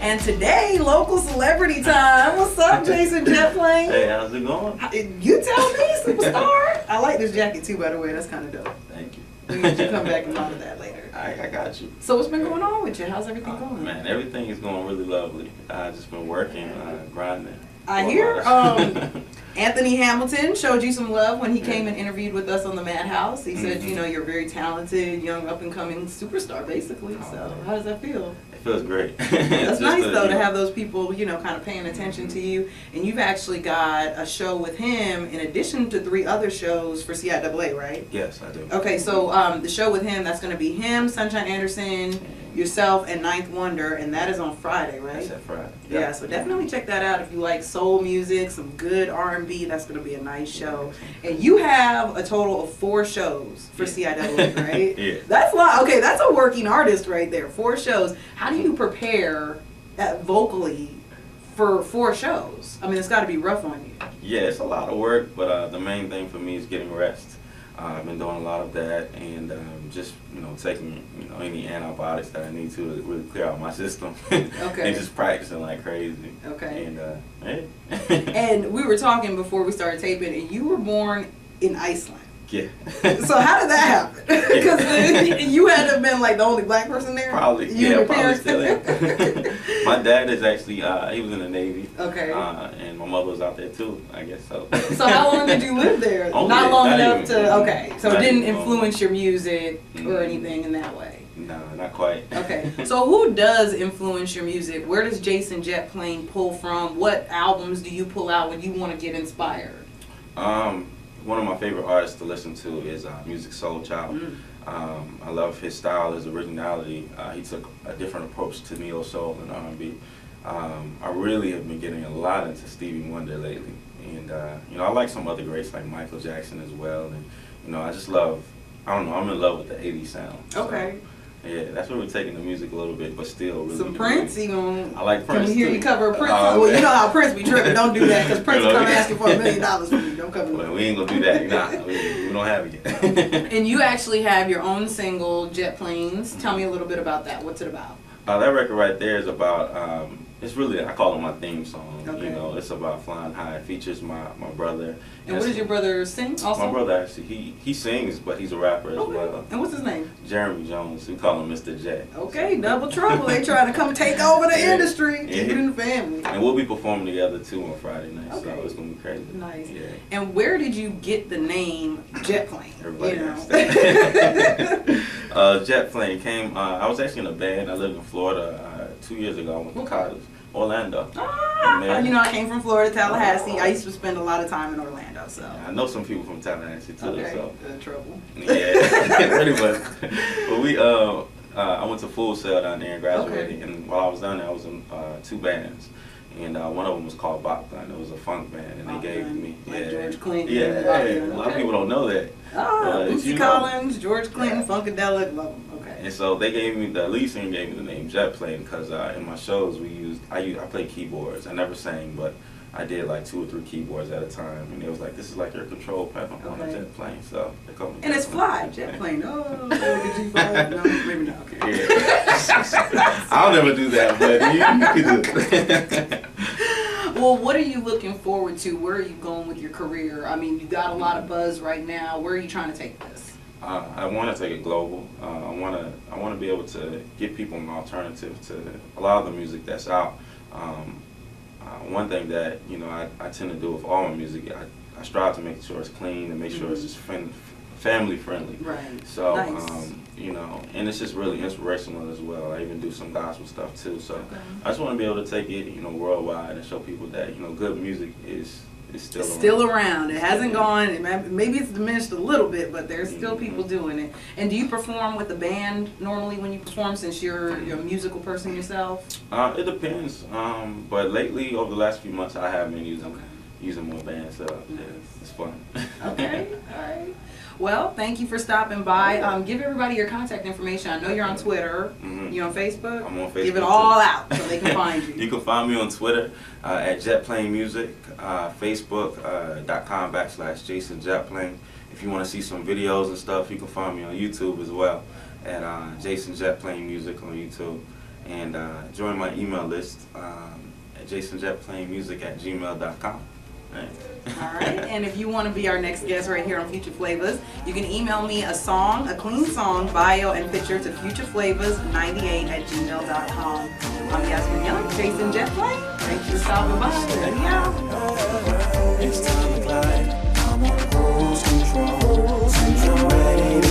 And today, local celebrity time. What's up, Jason Jetplane? Hey, how's it going? You tell me, superstar. I like this jacket too, by the way. That's kind of dope. Thank you. We need you to come back and model that later. I got you. So what's been going on with you? How's everything going? Man, everything is going really lovely. I just been working, grinding. I hear Anthony Hamilton showed you some love when he came and interviewed with us on the Madhouse. He said, you know, you're a very talented, young, up-and-coming superstar, basically. So how does that feel? It feels great. That's nice, though, to have those people, you know, kind of paying attention to you. And you've actually got a show with him in addition to 3 other shows for CIAA, right? Yes, I do. Okay, so the show with him, that's going to be him, Sunshine Anderson, yourself, and Ninth Wonder, and that is on Friday, right? That's at Friday. Yeah, so definitely check that out if you like soul music, some good R&B. That's going to be a nice show. And you have a total of 4 shows for CIAA, right? Yeah. That's a lot. Okay, that's a working artist right there. 4 shows. How do you prepare vocally for 4 shows? I mean, it's got to be rough on you. Yeah, it's a lot of work, but the main thing for me is getting rest. I've been doing a lot of that, and just, you know, taking, you know, any antibiotics that I need to really clear out my system. Okay. And just practicing like crazy. Okay. And hey. And we were talking before we started taping, and you were born in Iceland. Yeah. So how did that happen? Because you had to have been like the only black person there? Probably. You yeah, and your probably parents? still am. My dad is actually, he was in the Navy. Okay. And my mother was out there too, I guess so. So how long did you live there? Not long enough to, okay. So it didn't influence your music or anything in that way? No, not quite. Okay. So who does influence your music? Where does Jason Jetplane pull from? What albums do you pull out when you want to get inspired? One of my favorite artists to listen to is Music Soul Child. I love his style, his originality. He took a different approach to neo soul and R&B. I really have been getting a lot into Stevie Wonder lately, and you know, I like some other greats like Michael Jackson as well. And you know, I just love, I don't know, I'm in love with the '80s sound. Okay. So, yeah, that's where we're taking the music a little bit, but still really. Some Prince, even. I like Prince. Can we hear too. you cover Prince? Well, you know how Prince be tripping. Don't do that, because Prince will come asking for $1 million from you. Don't cover Well, we ain't gonna do that. Nah, we don't have it yet. And you actually have your own single, Jetplanes. Tell me a little bit about that. What's it about? That record right there is about, it's really, I call it my theme song. Okay. You know, it's about flying high. It features my brother. And what does your brother sing also? My brother actually, he sings, but he's a rapper as well. And what's his name? Jeremy Jones. We call him Mr. J. Okay, double trouble. They trying to come take over the industry. Keep it in the family. And we'll be performing together too on Friday night, Okay. so it's going to be crazy. Nice. Yeah. And where did you get the name Jetplane? Everybody You asks know? that. Jetplane came, I was actually in a band. I lived in Florida 2 years ago. I went to college. Orlando. You know, I came from Florida, Tallahassee. I used to spend a lot of time in Orlando, so. I know some people from Tallahassee too. Okay, So. trouble. Yeah, pretty much. But we, I went to Full Sail down there and graduated. And while I was down there, I was in 2 bands. And one of them was called Bop Gun. It was a funk band, and they gave me like George Clinton. a lot of people don't know that. Bootsy Collins, George Clinton, Funkadelic, love them. Okay. And so they gave me, the lead singer gave me the name Jetplane because in my shows I played keyboards. I never sang, but I did like 2 or 3 keyboards at a time, and it was like, this is like your control panel on a jet plane. So they called me. And it's fly, Jetplane. Oh, look at you fly. No, maybe not. Okay. Yeah. I'll never do that, but you can do it. Well, what are you looking forward to? Where are you going with your career? I mean, you got a lot of buzz right now. Where are you trying to take this? I want to take it global. I want to be able to give people an alternative to a lot of the music that's out. One thing that, you know, I tend to do with all my music, I strive to make sure it's clean and make sure it's just family friendly. Right. So, nice. you know, and it's just really inspirational as well. I even do some gospel stuff too. So Okay. I just want to be able to take it, you know, worldwide and show people that, you know, good music is still It's around. still around. It hasn't gone. Maybe it's diminished a little bit, but there's still people doing it. And do you perform with a band normally when you perform, since you're a musical person yourself? It depends. But lately, over the last few months, I have been using more bands. So yeah, it's fun. Okay. All right. Well, thank you for stopping by. Give everybody your contact information. I know you're on Twitter. You're on Facebook? I'm on Facebook. Give it all out so they can find you. You can find me on Twitter at Jetplane Music, Facebook.com/Jason Jetplane. If you want to see some videos and stuff, you can find me on YouTube as well at Jason Jetplane Music on YouTube. and join my email list at jasonjetplanemusic@gmail.com. Right. All right, and if you want to be our next guest right here on Future Flavas, you can email me a song, a clean song, bio, and picture to futureflavas98@gmail.com. I'm Yasmin Young, Jason Jetplane. Thanks for stopping by. Meow. It's time to glide. I'm on cruise control. I'm ready to